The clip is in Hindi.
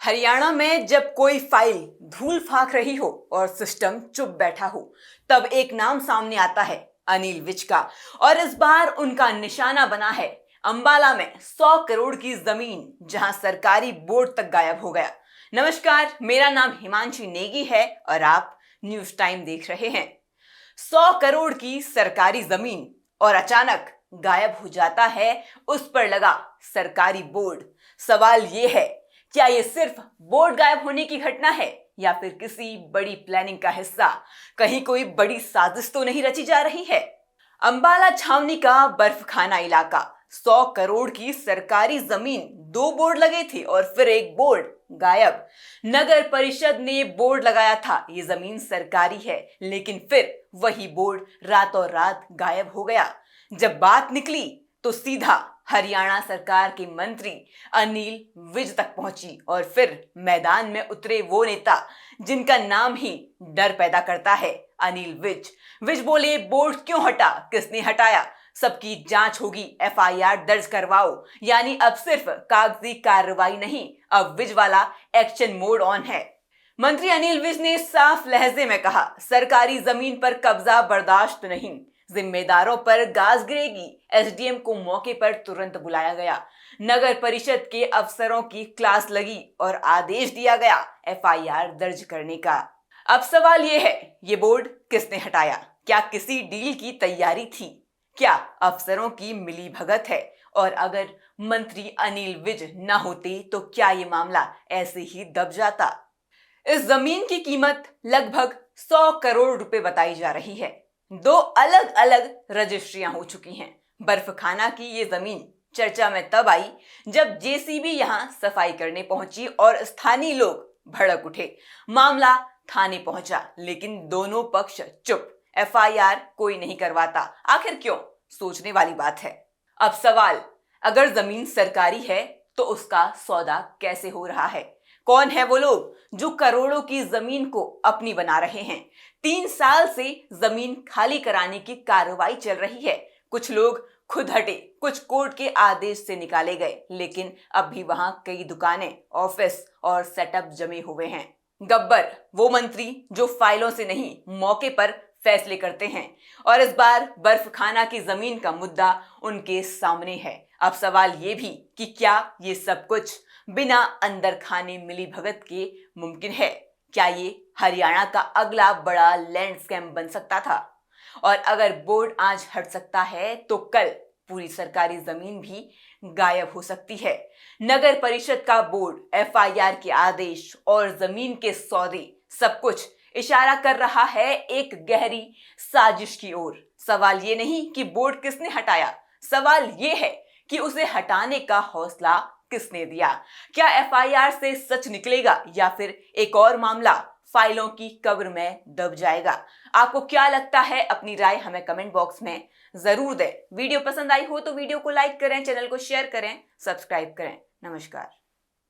हरियाणा में जब कोई फाइल धूल फाक रही हो और सिस्टम चुप बैठा हो, तब एक नाम सामने आता है, अनिल विज का। और इस बार उनका निशाना बना है अंबाला में 100 करोड़ की जमीन, जहां सरकारी बोर्ड तक गायब हो गया। नमस्कार, मेरा नाम हिमांशी नेगी है और आप न्यूज टाइम देख रहे हैं। 100 करोड़ की सरकारी जमीन और अचानक गायब हो जाता है उस पर लगा सरकारी बोर्ड। सवाल यह है, क्या यह सिर्फ बोर्ड गायब होने की घटना है या फिर किसी बड़ी प्लानिंग का हिस्सा? कहीं कोई बड़ी साजिश तो नहीं रची जा रही है? अंबाला छावनी का बर्फखाना इलाका, 100 करोड़ की सरकारी जमीन, 2 बोर्ड लगे थे और फिर एक बोर्ड गायब। नगर परिषद ने बोर्ड लगाया था ये जमीन सरकारी है, लेकिन फिर वही बोर्ड रातों रात गायब हो गया। जब बात निकली तो सीधा हरियाणा सरकार के मंत्री अनिल विज तक पहुंची और फिर मैदान में उतरे वो नेता जिनका नाम ही डर पैदा करता है, अनिल विज। विज बोले, बोर्ड क्यों हटा, किसने हटाया, सबकी जांच होगी, एफआईआर दर्ज करवाओ। यानी अब सिर्फ कागजी कार्रवाई नहीं, अब विज वाला एक्शन मोड ऑन है। मंत्री अनिल विज ने साफ लहजे में कहा, सरकारी जमीन पर कब्जा बर्दाश्त नहीं, जिम्मेदारों पर गाज गिरेगी। एसडीएम को मौके पर तुरंत बुलाया गया, नगर परिषद के अफसरों की क्लास लगी और आदेश दिया गया एफआईआर दर्ज करने का। अब सवाल यह है, ये बोर्ड किसने हटाया? क्या किसी डील की तैयारी थी? क्या अफसरों की मिलीभगत है? और अगर मंत्री अनिल विज न होते तो क्या ये मामला ऐसे ही दब जाता? इस जमीन की कीमत लगभग 100 करोड़ रुपए बताई जा रही है। 2 अलग अलग रजिस्ट्रियां हो चुकी हैं। बर्फखाना की ये जमीन चर्चा में तब आई जब जेसीबी यहां सफाई करने पहुंची और स्थानीय लोग भड़क उठे। मामला थाने पहुंचा, लेकिन दोनों पक्ष चुप, एफआईआर कोई नहीं करवाता। आखिर क्यों? सोचने वाली बात है। अब सवाल, अगर जमीन सरकारी है तो उसका सौदा कैसे हो रहा है? कौन है वो लोग जो करोड़ों की जमीन को अपनी बना रहे हैं? 3 साल से जमीन खाली कराने की कार्रवाई चल रही है। कुछ लोग खुद हटे, कुछ कोर्ट के आदेश से निकाले गए, लेकिन अब भी वहां कई दुकानें, ऑफिस और सेटअप जमे हुए हैं। गब्बर वो मंत्री जो फाइलों से नहीं, मौके पर फैसले करते हैं, और इस बार बर्फखाना की जमीन का मुद्दा उनके सामने है। अब सवाल ये भी कि क्या ये सब कुछ बिना अंदर खाने मिली भगत के मुमकिन है? क्या ये हरियाणा का अगला बड़ा लैंड स्कैम बन सकता था? और अगर बोर्ड आज हट सकता है तो कल पूरी सरकारी जमीन भी गायब हो सकती है। नगर परिषद का बोर्ड, एफआईआर के आदेश और जमीन के सौदे, सब कुछ इशारा कर रहा है एक गहरी साजिश की ओर। सवाल ये नहीं कि बोर्ड किसने हटाया, सवाल ये है कि उसे हटाने का हौसला किसने दिया? क्या एफआईआर से सच निकलेगा या फिर एक और मामला फाइलों की कब्र में दब जाएगा? आपको क्या लगता है? अपनी राय हमें कमेंट बॉक्स में जरूर दें। वीडियो पसंद आई हो तो वीडियो को लाइक करें, चैनल को शेयर करें, सब्सक्राइब करें। नमस्कार।